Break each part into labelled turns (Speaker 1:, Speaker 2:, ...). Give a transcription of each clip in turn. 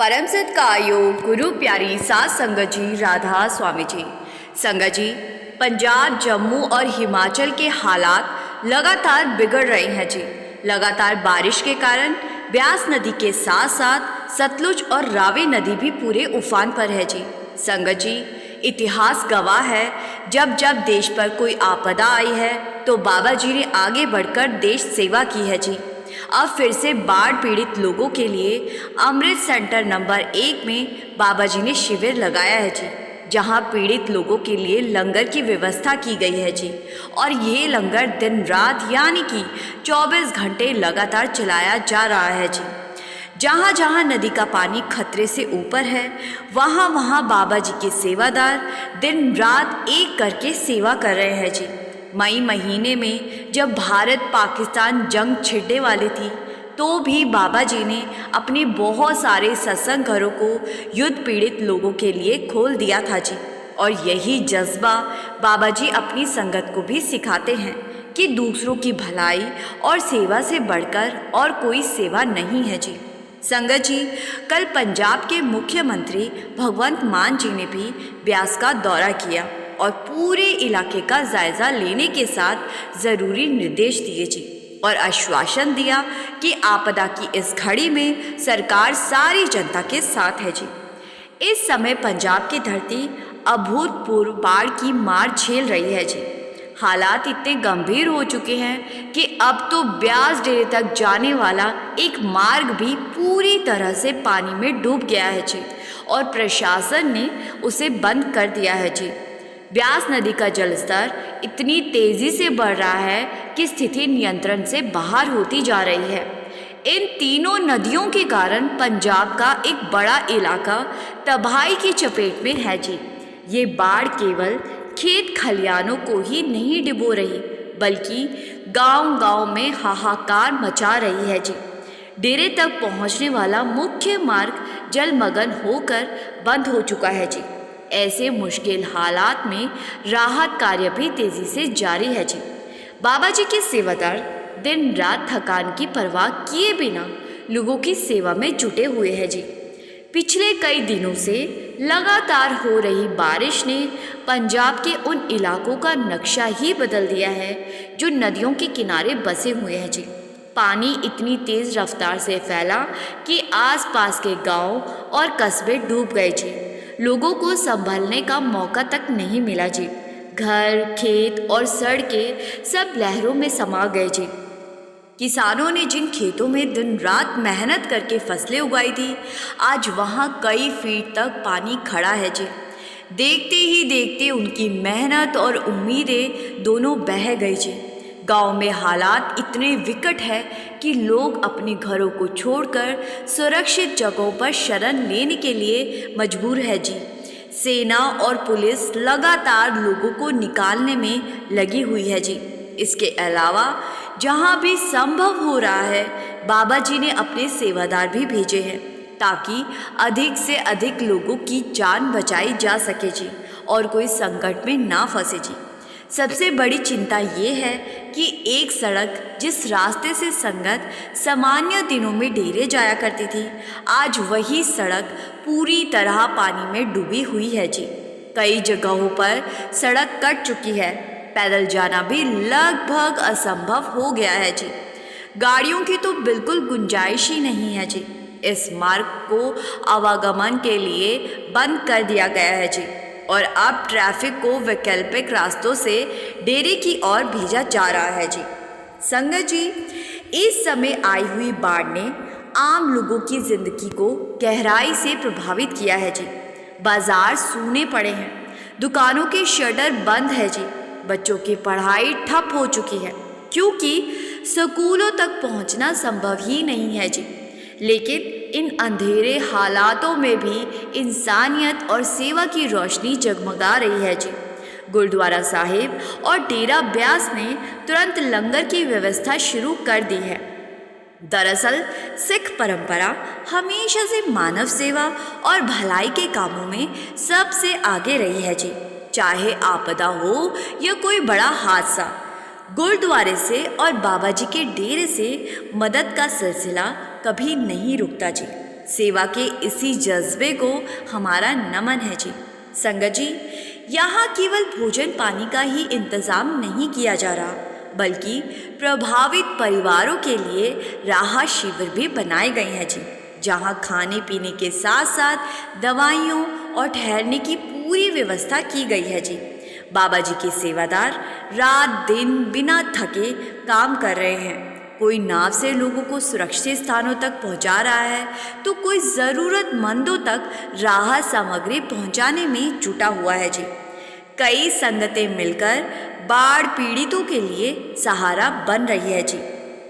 Speaker 1: परम सत्कार गुरु प्यारी सात संगत जी राधा स्वामी जी। संगत जी, पंजाब, जम्मू और हिमाचल के हालात लगातार बिगड़ रहे हैं जी। लगातार बारिश के कारण ब्यास नदी के साथ साथ सतलुज और रावी नदी भी पूरे उफान पर है जी। संगत जी, इतिहास गवाह है, जब जब देश पर कोई आपदा आई है तो बाबा जी ने आगे बढ़कर देश सेवा की है जी। अब फिर से बाढ़ पीड़ित लोगों के लिए अमृत सेंटर नंबर 1 में बाबा जी ने शिविर लगाया है जी, जहां पीड़ित लोगों के लिए लंगर की व्यवस्था की गई है जी। और ये लंगर दिन रात यानी कि 24 घंटे लगातार चलाया जा रहा है जी। जहाँ जहाँ नदी का पानी खतरे से ऊपर है, वहाँ वहाँ बाबा जी के सेवादार दिन रात एक करके सेवा कर रहे हैं जी। मई महीने में जब भारत पाकिस्तान जंग छिड़ने वाली थी, तो भी बाबा जी ने अपने बहुत सारे सत्संग घरों को युद्ध पीड़ित लोगों के लिए खोल दिया था जी। और यही जज्बा बाबा जी अपनी संगत को भी सिखाते हैं कि दूसरों की भलाई और सेवा से बढ़कर और कोई सेवा नहीं है जी। संगत जी, कल पंजाब के मुख्यमंत्री भगवंत मान जी ने भी ब्यास का दौरा किया और पूरे इलाके का जायजा लेने के साथ ज़रूरी निर्देश दिए जी, और आश्वासन दिया कि आपदा की इस घड़ी में सरकार सारी जनता के साथ है जी। इस समय पंजाब की धरती अभूतपूर्व बाढ़ की मार झेल रही है जी। हालात इतने गंभीर हो चुके हैं कि अब तो ब्यास डेरे तक जाने वाला एक मार्ग भी पूरी तरह से पानी में डूब गया है जी, और प्रशासन ने उसे बंद कर दिया है जी। ब्यास नदी का जलस्तर इतनी तेज़ी से बढ़ रहा है कि स्थिति नियंत्रण से बाहर होती जा रही है। इन तीनों नदियों के कारण पंजाब का एक बड़ा इलाका तबाही की चपेट में है जी। ये बाढ़ केवल खेत खलियानों को ही नहीं डुबो रही, बल्कि गांव-गांव में हाहाकार मचा रही है जी। डेरे तक पहुंचने वाला मुख्य मार्ग जलमग्न होकर बंद हो चुका है जी। ऐसे मुश्किल हालात में राहत कार्य भी तेजी से जारी है जी। बाबा जी के सेवादार दिन रात थकान की परवाह किए बिना लोगों की सेवा में जुटे हुए हैं जी। पिछले कई दिनों से लगातार हो रही बारिश ने पंजाब के उन इलाकों का नक्शा ही बदल दिया है जो नदियों के किनारे बसे हुए हैं जी। पानी इतनी तेज़ रफ्तार से फैला कि आसपास के गांव और कस्बे डूब गए जी। लोगों को संभलने का मौका तक नहीं मिला जी। घर, खेत और सड़कें सब लहरों में समा गए जी। किसानों ने जिन खेतों में दिन रात मेहनत करके फसलें उगाई थी, आज वहाँ कई फीट तक पानी खड़ा है जी। देखते ही देखते उनकी मेहनत और उम्मीदें दोनों बह गई जी। गांव में हालात इतने विकट है कि लोग अपने घरों को छोड़कर सुरक्षित जगहों पर शरण लेने के लिए मजबूर है जी। सेना और पुलिस लगातार लोगों को निकालने में लगी हुई है जी। इसके अलावा जहां भी संभव हो रहा है, बाबा जी ने अपने सेवादार भी भेजे हैं ताकि अधिक से अधिक लोगों की जान बचाई जा सके जी और कोई संकट में ना फंसे जी। सबसे बड़ी चिंता ये है कि एक सड़क जिस रास्ते से संगत सामान्य दिनों में डेरे जाया करती थी, आज वही सड़क पूरी तरह पानी में डूबी हुई है जी। कई जगहों पर सड़क कट चुकी है, पैदल जाना भी लगभग असंभव हो गया है जी। गाड़ियों की तो बिल्कुल गुंजाइश ही नहीं है जी। इस मार्ग को आवागमन के लिए बंद कर दिया गया है जी, और अब ट्रैफिक को वैकल्पिक रास्तों से डेरे की ओर भेजा जा रहा है जी। संगत जी, इस समय आई हुई बाढ़ ने आम लोगों की जिंदगी को गहराई से प्रभावित किया है जी। बाजार सूने पड़े हैं, दुकानों के शटर बंद है जी, बच्चों की पढ़ाई ठप हो चुकी है क्योंकि स्कूलों तक पहुंचना संभव ही नहीं है जी। लेकिन इन अंधेरे हालातों में भी इंसानियत और सेवा की रोशनी जगमगा रही है जी। गुरुद्वारा साहिब और डेरा ब्यास ने तुरंत लंगर की व्यवस्था शुरू कर दी है। दरअसल सिख परंपरा हमेशा से मानव सेवा और भलाई के कामों में सबसे आगे रही है जी। चाहे आपदा हो या कोई बड़ा हादसा, गुरुद्वारे से और बाबा जी के डेरे से मदद का सिलसिला कभी नहीं रुकता जी। सेवा के इसी जज्बे को हमारा नमन है जी। संगत जी, यहाँ केवल भोजन पानी का ही इंतज़ाम नहीं किया जा रहा, बल्कि प्रभावित परिवारों के लिए राहत शिविर भी बनाए गए हैं जी, जहाँ खाने पीने के साथ साथ दवाइयों और ठहरने की पूरी व्यवस्था की गई है जी। बाबा जी के सेवादार रात दिन बिना थके काम कर रहे हैं। कोई नाव से लोगों को सुरक्षित स्थानों तक पहुंचा रहा है, तो कोई ज़रूरतमंदों तक राहत सामग्री पहुंचाने में जुटा हुआ है जी। कई संगतें मिलकर बाढ़ पीड़ितों के लिए सहारा बन रही है जी।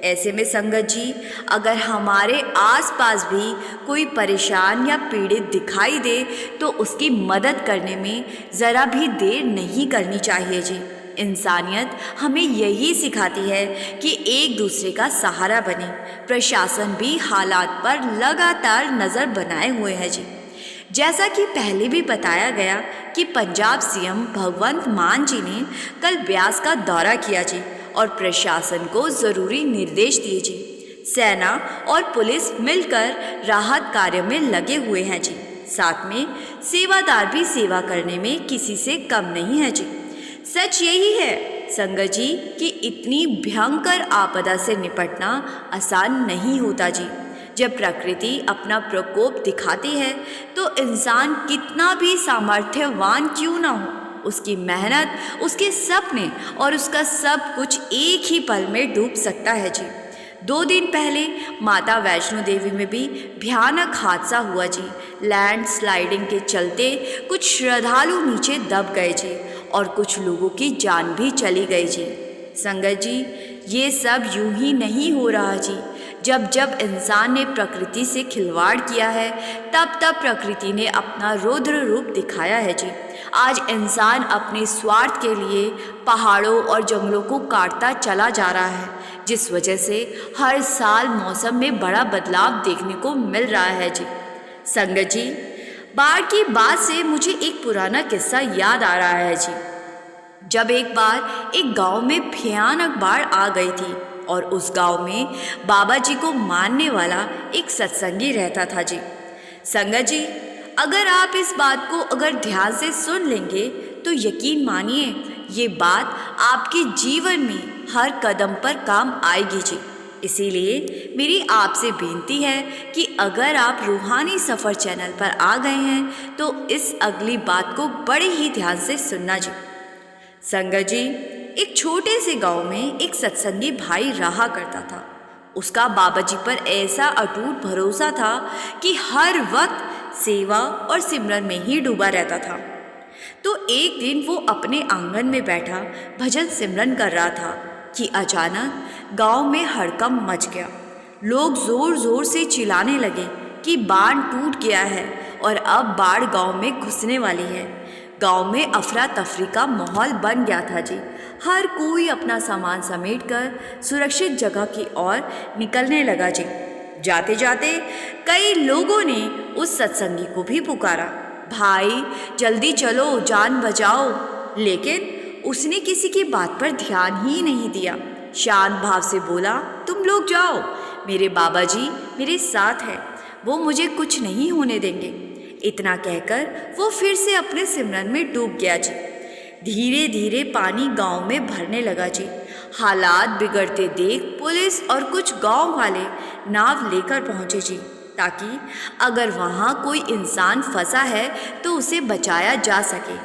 Speaker 1: ऐसे में संगत जी, अगर हमारे आसपास भी कोई परेशान या पीड़ित दिखाई दे तो उसकी मदद करने में ज़रा भी देर नहीं करनी चाहिए जी। इंसानियत हमें यही सिखाती है कि एक दूसरे का सहारा बने। प्रशासन भी हालात पर लगातार नज़र बनाए हुए है जी। जैसा कि पहले भी बताया गया कि पंजाब सीएम भगवंत मान जी ने कल ब्यास का दौरा किया जी और प्रशासन को ज़रूरी निर्देश दिए जी। सेना और पुलिस मिलकर राहत कार्य में लगे हुए हैं जी। साथ में सेवादार भी सेवा करने में किसी से कम नहीं है जी। सच यही है संगत जी कि इतनी भयंकर आपदा से निपटना आसान नहीं होता जी। जब प्रकृति अपना प्रकोप दिखाती है तो इंसान कितना भी सामर्थ्यवान क्यों ना हो, उसकी मेहनत, उसके सपने और उसका सब कुछ एक ही पल में डूब सकता है जी। 2 दिन पहले माता वैष्णो देवी में भी भयानक हादसा हुआ जी। लैंड स्लाइडिंग के चलते कुछ श्रद्धालु नीचे दब गए जी और कुछ लोगों की जान भी चली गई जी। संगत जी, ये सब यूं ही नहीं हो रहा जी। जब जब इंसान ने प्रकृति से खिलवाड़ किया है, तब तब प्रकृति ने अपना रौद्र रूप दिखाया है जी। आज इंसान अपने स्वार्थ के लिए पहाड़ों और जंगलों को काटता चला जा रहा है, जिस वजह से हर साल मौसम में बड़ा बदलाव देखने को मिल रहा है जी। संगत जी, बाढ़ की बात से मुझे एक पुराना किस्सा याद आ रहा है जी। जब एक बार एक गांव में भयानक बाढ़ आ गई थी और उस गांव में बाबा जी को मानने वाला एक सत्संगी रहता था जी। संगत जी, अगर आप इस बात को अगर ध्यान से सुन लेंगे तो यकीन मानिए ये बात आपके जीवन में हर कदम पर काम आएगी जी। इसीलिए मेरी आपसे बेनती है कि अगर आप रूहानी सफ़र चैनल पर आ गए हैं तो इस अगली बात को बड़े ही ध्यान से सुनना जी। संगत जी, एक छोटे से गांव में एक सत्संगी भाई रहा करता था। उसका बाबा जी पर ऐसा अटूट भरोसा था कि हर वक्त सेवा और सिमरन में ही डूबा रहता था। तो एक दिन वो अपने आंगन में बैठा भजन सिमरन कर रहा था कि अचानक गांव में हड़कंप मच गया। लोग ज़ोर ज़ोर से चिल्लाने लगे कि बांध टूट गया है और अब बाढ़ गांव में घुसने वाली है। गांव में अफरा तफरी का माहौल बन गया था जी। हर कोई अपना सामान समेटकर सुरक्षित जगह की ओर निकलने लगा जी। जाते जाते कई लोगों ने उस सत्संगी को भी पुकारा, भाई जल्दी चलो, जान बचाओ। लेकिन उसने किसी की बात पर ध्यान ही नहीं दिया। शांत भाव से बोला, तुम लोग जाओ, मेरे बाबा जी मेरे साथ है, वो मुझे कुछ नहीं होने देंगे। इतना कहकर वो फिर से अपने सिमरन में डूब गया जी। धीरे धीरे पानी गांव में भरने लगा जी। हालात बिगड़ते देख पुलिस और कुछ गांव वाले नाव लेकर पहुंचे जी, ताकि अगर वहां कोई इंसान फंसा है तो उसे बचाया जा सके।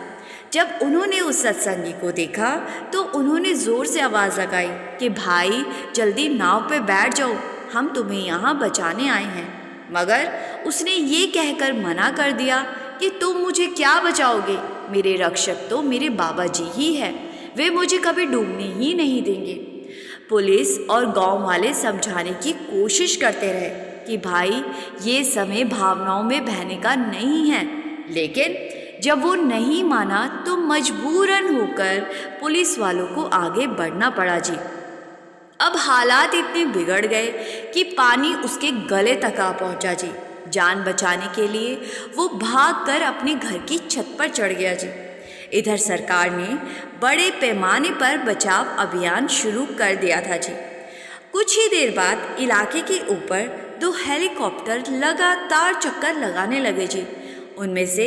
Speaker 1: जब उन्होंने उस सत्संगी को देखा तो उन्होंने ज़ोर से आवाज़ लगाई कि भाई जल्दी नाव पे बैठ जाओ, हम तुम्हें यहाँ बचाने आए हैं। मगर उसने ये कहकर मना कर दिया कि तुम मुझे क्या बचाओगे, मेरे रक्षक तो मेरे बाबा जी ही हैं, वे मुझे कभी डूबने ही नहीं देंगे। पुलिस और गांव वाले समझाने की कोशिश करते रहे कि भाई ये समय भावनाओं में बहने का नहीं है, लेकिन जब वो नहीं माना तो मजबूरन होकर पुलिस वालों को आगे बढ़ना पड़ा जी। अब हालात इतने बिगड़ गए कि पानी उसके गले तक आ पहुंचा जी। जान बचाने के लिए वो भागकर अपने घर की छत पर चढ़ गया जी। इधर सरकार ने बड़े पैमाने पर बचाव अभियान शुरू कर दिया था जी। कुछ ही देर बाद इलाके के ऊपर दो हेलीकॉप्टर लगातार चक्कर लगाने लगे जी। उनमें से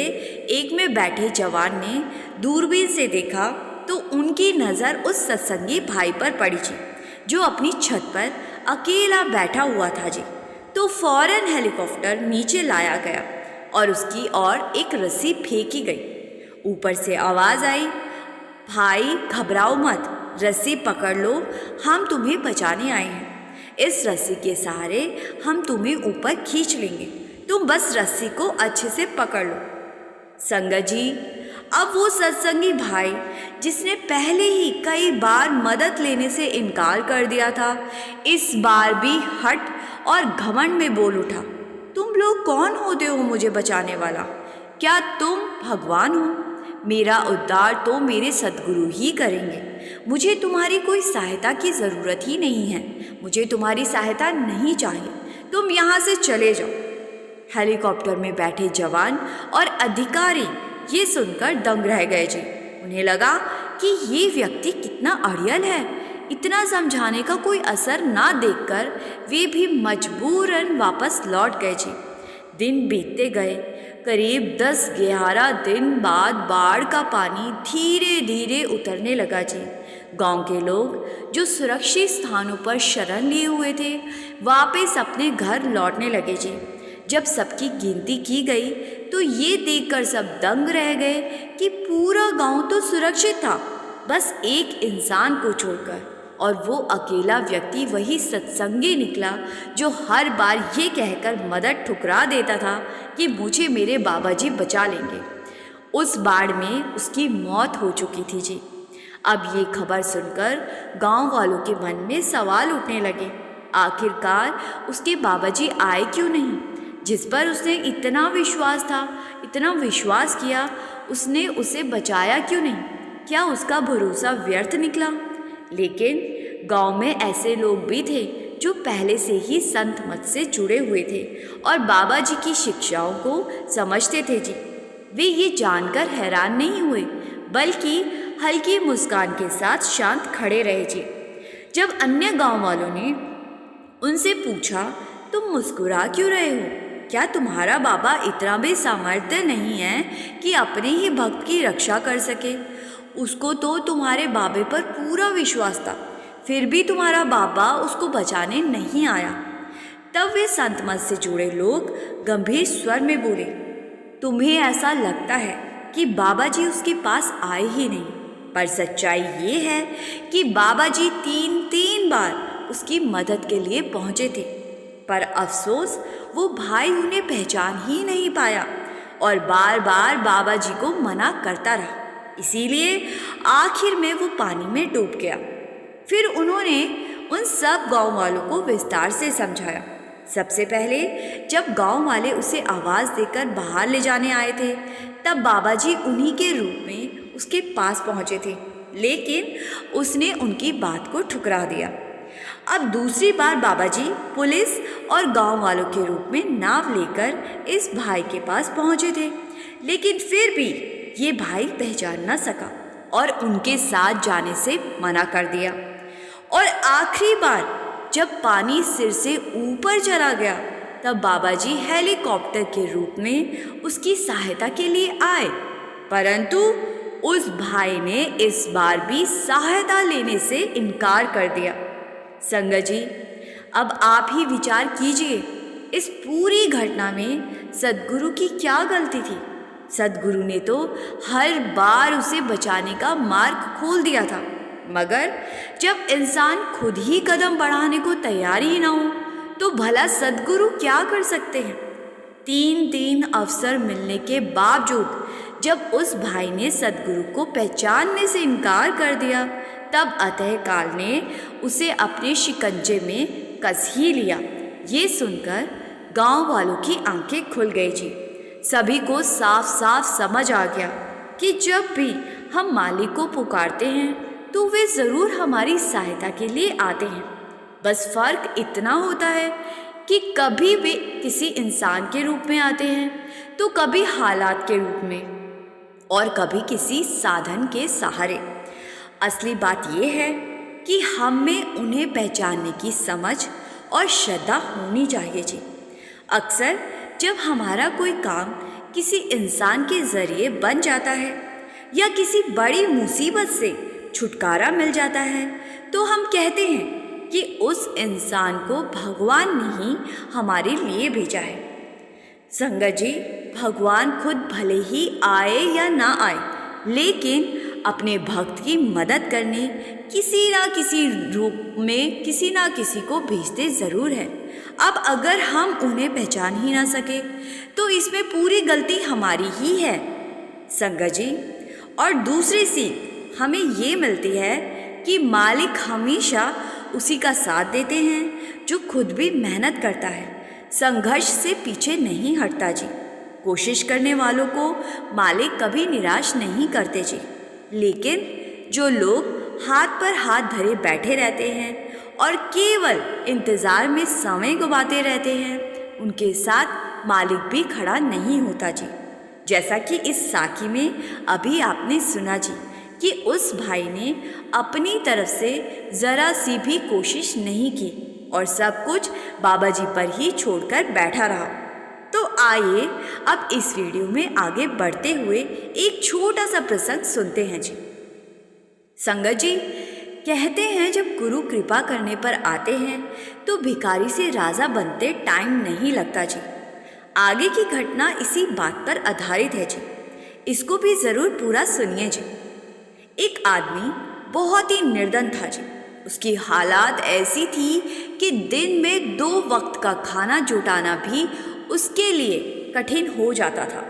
Speaker 1: एक में बैठे जवान ने दूरबीन से देखा तो उनकी नज़र उस सत्संगी भाई पर पड़ी जी, जो अपनी छत पर अकेला बैठा हुआ था जी। तो फौरन हेलीकॉप्टर नीचे लाया गया और उसकी ओर एक रस्सी फेंकी गई। ऊपर से आवाज़ आई, भाई घबराओ मत, रस्सी पकड़ लो, हम तुम्हें बचाने आए हैं। इस रस्सी के सहारे हम तुम्हें ऊपर खींच लेंगे, तुम बस रस्सी को अच्छे से पकड़ लो। संगत जी, अब वो सत्संगी भाई जिसने पहले ही कई बार मदद लेने से इनकार कर दिया था, इस बार भी हट और घमंड में बोल उठा, तुम लोग कौन होते हो मुझे बचाने वाला? क्या तुम भगवान हो? मेरा उद्धार तो मेरे सद्गुरु ही करेंगे। मुझे तुम्हारी कोई सहायता की ज़रूरत ही नहीं है, मुझे तुम्हारी सहायता नहीं चाहिए, तुम यहाँ से चले जाओ। हेलीकॉप्टर में बैठे जवान और अधिकारी ये सुनकर दंग रह गए जी। उन्हें लगा कि ये व्यक्ति कितना अड़ियल है। इतना समझाने का कोई असर ना देखकर वे भी मजबूरन वापस लौट गए जी। दिन बीतते गए। करीब 10-11 दिन बाद बाढ़ का पानी धीरे धीरे उतरने लगा जी। गांव के लोग जो सुरक्षित स्थानों पर शरण लिए हुए थे, वापस अपने घर लौटने लगे जी। जब सबकी गिनती की गई तो ये देखकर सब दंग रह गए कि पूरा गांव तो सुरक्षित था, बस एक इंसान को छोड़कर, और वो अकेला व्यक्ति वही सत्संगी निकला जो हर बार ये कहकर मदद ठुकरा देता था कि मुझे मेरे बाबा जी बचा लेंगे। उस बाढ़ में उसकी मौत हो चुकी थी जी। अब ये खबर सुनकर गांव वालों के मन में सवाल उठने लगे, आखिरकार उसके बाबा जी आए क्यों नहीं? जिस पर उसने इतना विश्वास था, इतना विश्वास किया, उसने उसे बचाया क्यों नहीं? क्या उसका भरोसा व्यर्थ निकला? लेकिन गांव में ऐसे लोग भी थे जो पहले से ही संत मत से जुड़े हुए थे और बाबा जी की शिक्षाओं को समझते थे जी। वे ये जानकर हैरान नहीं हुए, बल्कि हल्की मुस्कान के साथ शांत खड़े रहे जी। जब अन्य गांव वालों ने उनसे पूछा, तुम मुस्कुरा क्यों रहे हो? क्या तुम्हारा बाबा इतना भी सामर्थ्य नहीं है कि अपने ही भक्त की रक्षा कर सके? उसको तो तुम्हारे बाबे पर पूरा विश्वास था, फिर भी तुम्हारा बाबा उसको बचाने नहीं आया। तब वे संत मत से जुड़े लोग गंभीर स्वर में बोले, तुम्हें ऐसा लगता है कि बाबा जी उसके पास आए ही नहीं, पर सच्चाई ये है कि बाबा जी 3 बार उसकी मदद के लिए पहुँचे थे, पर अफसोस वो भाई उन्हें पहचान ही नहीं पाया और बार बार बाबा जी को मना करता रहा। इसीलिए आखिर में वो पानी में डूब गया। फिर उन्होंने उन सब गांव वालों को विस्तार से समझाया। सबसे पहले जब गांव वाले उसे आवाज़ देकर बाहर ले जाने आए थे, तब बाबा जी उन्हीं के रूप में उसके पास पहुँचे थे, लेकिन उसने उनकी बात को ठुकरा दिया। अब दूसरी बार बाबा जी पुलिस और गांव वालों के रूप में नाव लेकर इस भाई के पास पहुंचे थे, लेकिन फिर भी ये भाई पहचान न सका और उनके साथ जाने से मना कर दिया। और आखिरी बार जब पानी सिर से ऊपर चला गया, तब बाबा जी हेलीकॉप्टर के रूप में उसकी सहायता के लिए आए, परंतु उस भाई ने इस बार भी सहायता लेने से इनकार कर दिया। संगत जी, अब आप ही विचार कीजिए, इस पूरी घटना में सद्गुरु की क्या गलती थी? सद्गुरु ने तो हर बार उसे बचाने का मार्ग खोल दिया था, मगर जब इंसान खुद ही कदम बढ़ाने को तैयार ही ना हो, तो भला सद्गुरु क्या कर सकते हैं? 3 अवसर मिलने के बावजूद जब उस भाई ने सद्गुरु को पहचानने से इनकार कर दिया, तब अतः काल ने उसे अपने शिकंजे में कस ही लिया। ये सुनकर गांव वालों की आंखें खुल गई जी। सभी को साफ साफ समझ आ गया कि जब भी हम मालिक को पुकारते हैं तो वे ज़रूर हमारी सहायता के लिए आते हैं। बस फ़र्क इतना होता है कि कभी वे किसी इंसान के रूप में आते हैं, तो कभी हालात के रूप में, और कभी किसी साधन के सहारे। असली बात यह है कि हम में उन्हें पहचानने की समझ और श्रद्धा होनी चाहिए जी। अक्सर जब हमारा कोई काम किसी इंसान के ज़रिए बन जाता है या किसी बड़ी मुसीबत से छुटकारा मिल जाता है तो हम कहते हैं कि उस इंसान को भगवान ने ही हमारे लिए भेजा है। संगत जी, भगवान खुद भले ही आए या ना आए, लेकिन अपने भक्त की मदद करने किसी ना किसी रूप में किसी ना किसी को भेजते ज़रूर है। अब अगर हम उन्हें पहचान ही ना सके तो इसमें पूरी गलती हमारी ही है संगत जी। और दूसरी सीख हमें ये मिलती है कि मालिक हमेशा उसी का साथ देते हैं जो खुद भी मेहनत करता है, संघर्ष से पीछे नहीं हटता जी। कोशिश करने वालों को मालिक कभी निराश नहीं करते जी। लेकिन जो लोग हाथ पर हाथ धरे बैठे रहते हैं और केवल इंतज़ार में समय गुबाते रहते हैं, उनके साथ मालिक भी खड़ा नहीं होता जी। जैसा कि इस साखी में अभी आपने सुना जी कि उस भाई ने अपनी तरफ से ज़रा सी भी कोशिश नहीं की और सब कुछ बाबा जी पर ही छोड़कर बैठा रहा। तो आइए अब इस वीडियो में आगे बढ़ते हुए एक छोटा सा प्रसंग सुनते हैं जी। संगत जी, कहते हैं जब गुरु कृपा करने पर आते हैं तो भिखारी से राजा बनते टाइम नहीं लगता जी। आगे की घटना इसी बात पर आधारित है जी, इसको भी ज़रूर पूरा सुनिए जी। एक आदमी बहुत ही निर्धन था जी। उसकी हालात ऐसी थी कि दिन में 2 वक्त का खाना जुटाना भी उसके लिए कठिन हो जाता था।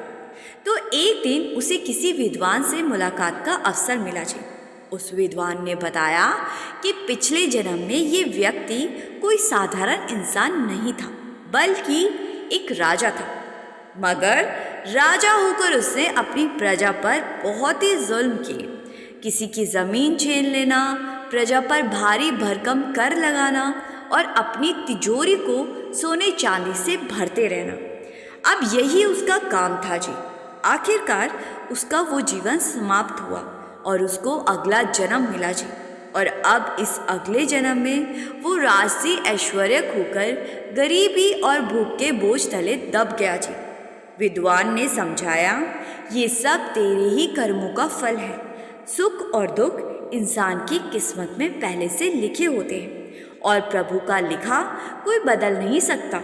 Speaker 1: तो एक दिन उसे किसी विद्वान से मुलाकात का अवसर मिला जी। उस विद्वान ने बताया कि पिछले जन्म में ये व्यक्ति कोई साधारण इंसान नहीं था, बल्कि एक राजा था। मगर राजा होकर उसने अपनी प्रजा पर बहुत ही जुल्म किए। किसी की ज़मीन छीन लेना, प्रजा पर भारी भरकम कर लगाना और अपनी तिजोरी को सोने चांदी से भरते रहना, अब यही उसका काम था जी। आखिरकार उसका वो जीवन समाप्त हुआ और उसको अगला जन्म मिला जी। और अब इस अगले जन्म में वो राजसी ऐश्वर्य खोकर गरीबी और भूख के बोझ तले दब गया जी। विद्वान ने समझाया, ये सब तेरे ही कर्मों का फल है। सुख और दुख इंसान की किस्मत में पहले से लिखे होते हैं और प्रभु का लिखा कोई बदल नहीं सकता।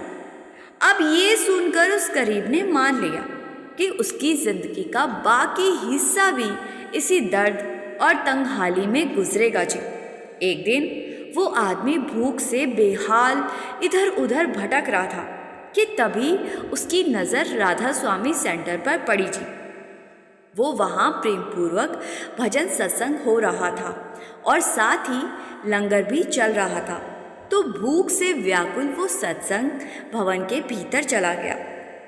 Speaker 1: अब ये सुनकर उस गरीब ने मान लिया कि उसकी जिंदगी का बाकी हिस्सा भी इसी दर्द और तंगहाली में गुजरेगा जी। एक दिन वो आदमी भूख से बेहाल इधर उधर भटक रहा था कि तभी उसकी नज़र राधा स्वामी सेंटर पर पड़ी जी। वो वहाँ प्रेम पूर्वक भजन सत्संग हो रहा था और साथ ही लंगर भी चल रहा था। तो भूख से व्याकुल वो सत्संग भवन के भीतर चला गया।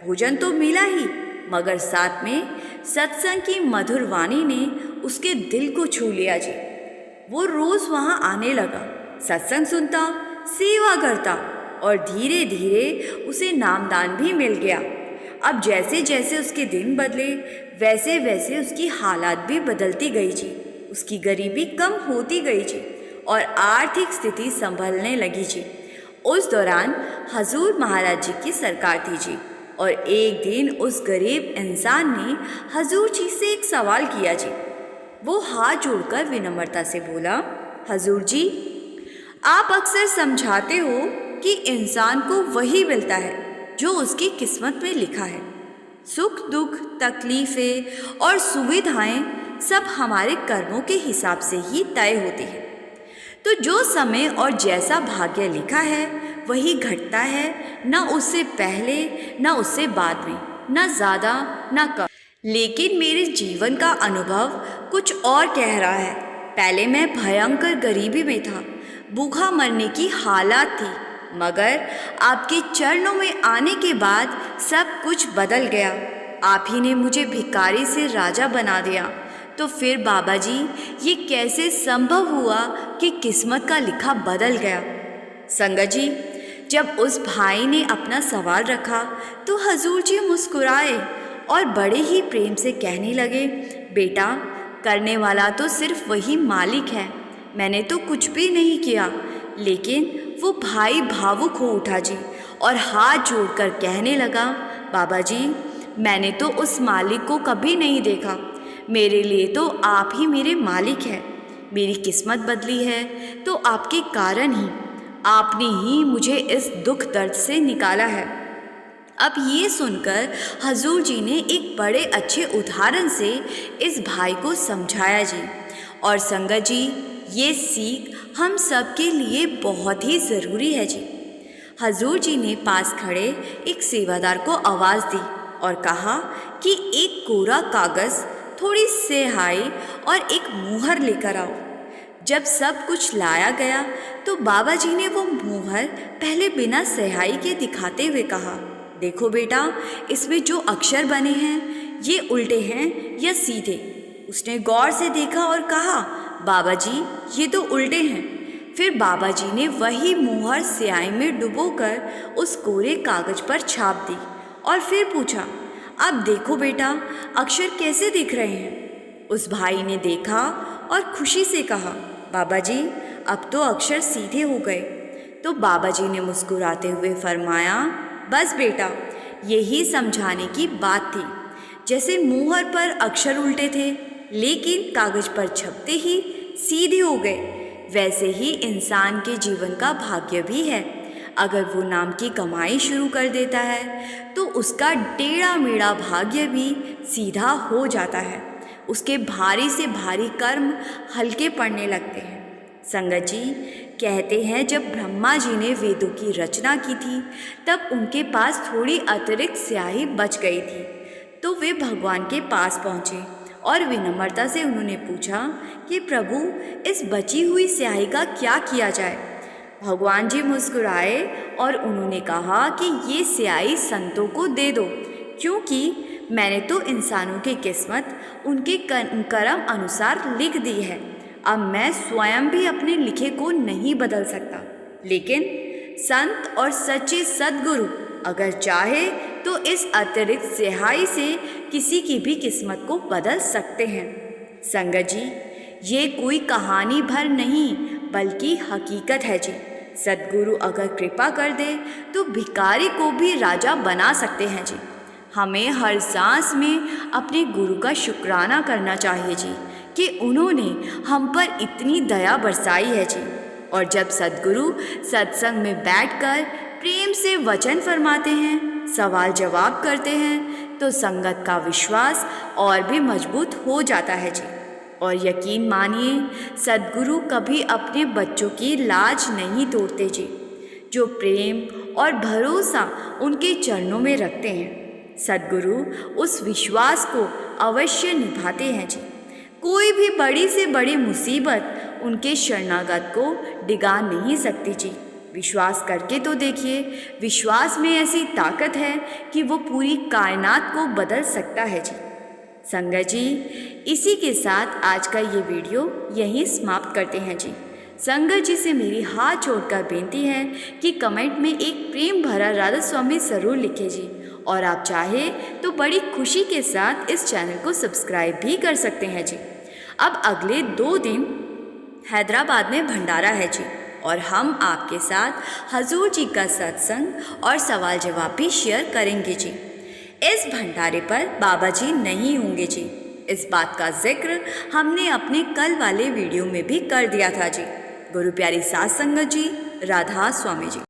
Speaker 1: भोजन तो मिला ही, मगर साथ में सत्संग की मधुर वाणी ने उसके दिल को छू लिया जी। वो रोज़ वहाँ आने लगा, सत्संग सुनता, सेवा करता और धीरे धीरे उसे नामदान भी मिल गया। अब जैसे जैसे उसके दिन बदले वैसे वैसे उसकी हालात भी बदलती गई जी। उसकी गरीबी कम होती गई जी और आर्थिक स्थिति संभलने लगी जी। उस दौरान हजूर महाराज जी की सरकार थी जी। और एक दिन उस गरीब इंसान ने हजूर जी से एक सवाल किया जी। वो हाथ जोड़कर विनम्रता से बोला, हजूर जी, आप अक्सर समझाते हो कि इंसान को वही मिलता है जो उसकी किस्मत में लिखा है। सुख दुख, तकलीफ़ें और सुविधाएं सब हमारे कर्मों के हिसाब से ही तय होती है। तो जो समय और जैसा भाग्य लिखा है वही घटता है, ना उससे पहले ना उससे बाद में, ना ज़्यादा ना कम। लेकिन मेरे जीवन का अनुभव कुछ और कह रहा है। पहले मैं भयंकर गरीबी में था, भूखा मरने की हालत थी, मगर आपके चरणों में आने के बाद सब कुछ बदल गया। आप ही ने मुझे भिखारी से राजा बना दिया। तो फिर बाबा जी, ये कैसे संभव हुआ कि किस्मत का लिखा बदल गया? संगत जी, जब उस भाई ने अपना सवाल रखा तो हजूर जी मुस्कुराए और बड़े ही प्रेम से कहने लगे, बेटा, करने वाला तो सिर्फ वही मालिक है। मैंने तो कुछ भी नहीं किया, लेकिन वो भाई भावुक हो उठा जी और हाथ जोड़कर कहने लगा, बाबा जी, मैंने तो उस मालिक को कभी नहीं देखा। मेरे लिए तो आप ही मेरे मालिक हैं। मेरी किस्मत बदली है तो आपके कारण ही। आपने ही मुझे इस दुख दर्द से निकाला है। अब ये सुनकर हजूर जी ने एक बड़े अच्छे उदाहरण से इस भाई को समझाया जी। और संगत जी, ये सीख हम सब के लिए बहुत ही ज़रूरी है जी। हजूर जी ने पास खड़े एक सेवादार को आवाज़ दी और कहा कि एक कोरा कागज़, थोड़ी स्याही और एक मुहर लेकर आओ। जब सब कुछ लाया गया तो बाबा जी ने वो मुहर पहले बिना स्याही के दिखाते हुए कहा, देखो बेटा, इसमें जो अक्षर बने हैं ये उल्टे हैं या सीधे। उसने गौर से देखा और कहा, बाबा जी, ये तो उल्टे हैं। फिर बाबा जी ने वही मुहर स्याही में डुबोकर उस कोरे कागज पर छाप दी और फिर पूछा, अब देखो बेटा, अक्षर कैसे दिख रहे हैं। उस भाई ने देखा और खुशी से कहा, बाबा जी, अब तो अक्षर सीधे हो गए। तो बाबा जी ने मुस्कुराते हुए फरमाया, बस बेटा, यही समझाने की बात थी। जैसे मुहर पर अक्षर उल्टे थे लेकिन कागज पर छपते ही सीधे हो गए, वैसे ही इंसान के जीवन का भाग्य भी है। अगर वो नाम की कमाई शुरू कर देता है तो उसका टेढ़ा मेढ़ा भाग्य भी सीधा हो जाता है। उसके भारी से भारी कर्म हल्के पड़ने लगते हैं। संगत जी, कहते हैं जब ब्रह्मा जी ने वेदों की रचना की थी तब उनके पास थोड़ी अतिरिक्त स्याही बच गई थी। तो वे भगवान के पास पहुँचे और विनम्रता से उन्होंने पूछा कि प्रभु, इस बची हुई स्याही का क्या किया जाए। भगवान जी मुस्कुराए और उन्होंने कहा कि ये स्याही संतों को दे दो, क्योंकि मैंने तो इंसानों की किस्मत उनके कर्म अनुसार लिख दी है। अब मैं स्वयं भी अपने लिखे को नहीं बदल सकता, लेकिन संत और सच्चे सद्गुरु अगर चाहे तो इस अतिरिक्त स्याही से किसी की भी किस्मत को बदल सकते हैं। संगत जी, ये कोई कहानी भर नहीं बल्कि हकीकत है जी। सद्गुरु अगर कृपा कर दे तो भिखारी को भी राजा बना सकते हैं जी। हमें हर सांस में अपने गुरु का शुक्राना करना चाहिए जी कि उन्होंने हम पर इतनी दया बरसाई है जी। और जब सद्गुरु सत्संग में बैठकर प्रेम से वचन फरमाते हैं, सवाल जवाब करते हैं, तो संगत का विश्वास और भी मजबूत हो जाता है जी। और यकीन मानिए, सद्गुरु कभी अपने बच्चों की लाज नहीं तोड़ते जी। जो प्रेम और भरोसा उनके चरणों में रखते हैं, सद्गुरु उस विश्वास को अवश्य निभाते हैं जी। कोई भी बड़ी से बड़ी मुसीबत उनके शरणागत को डिगा नहीं सकती जी। विश्वास करके तो देखिए, विश्वास में ऐसी ताकत है कि वो पूरी कायनात को बदल सकता है जी। संगत जी, इसी के साथ आज का ये वीडियो यहीं समाप्त करते हैं जी। संगत जी से मेरी हाथ जोड़कर बेनती है कि कमेंट में एक प्रेम भरा राधा स्वामी ज़रूर लिखें जी। और आप चाहे तो बड़ी खुशी के साथ इस चैनल को सब्सक्राइब भी कर सकते हैं जी। अब अगले 2 दिन हैदराबाद में भंडारा है जी, और हम आपके साथ हजूर जी का सत्संग और सवाल जवाब भी शेयर करेंगे जी। इस भंडारे पर बाबा जी नहीं होंगे जी। इस बात का जिक्र हमने अपने कल वाले वीडियो में भी कर दिया था जी। गुरु प्यारी साध संगत जी, राधा स्वामी जी।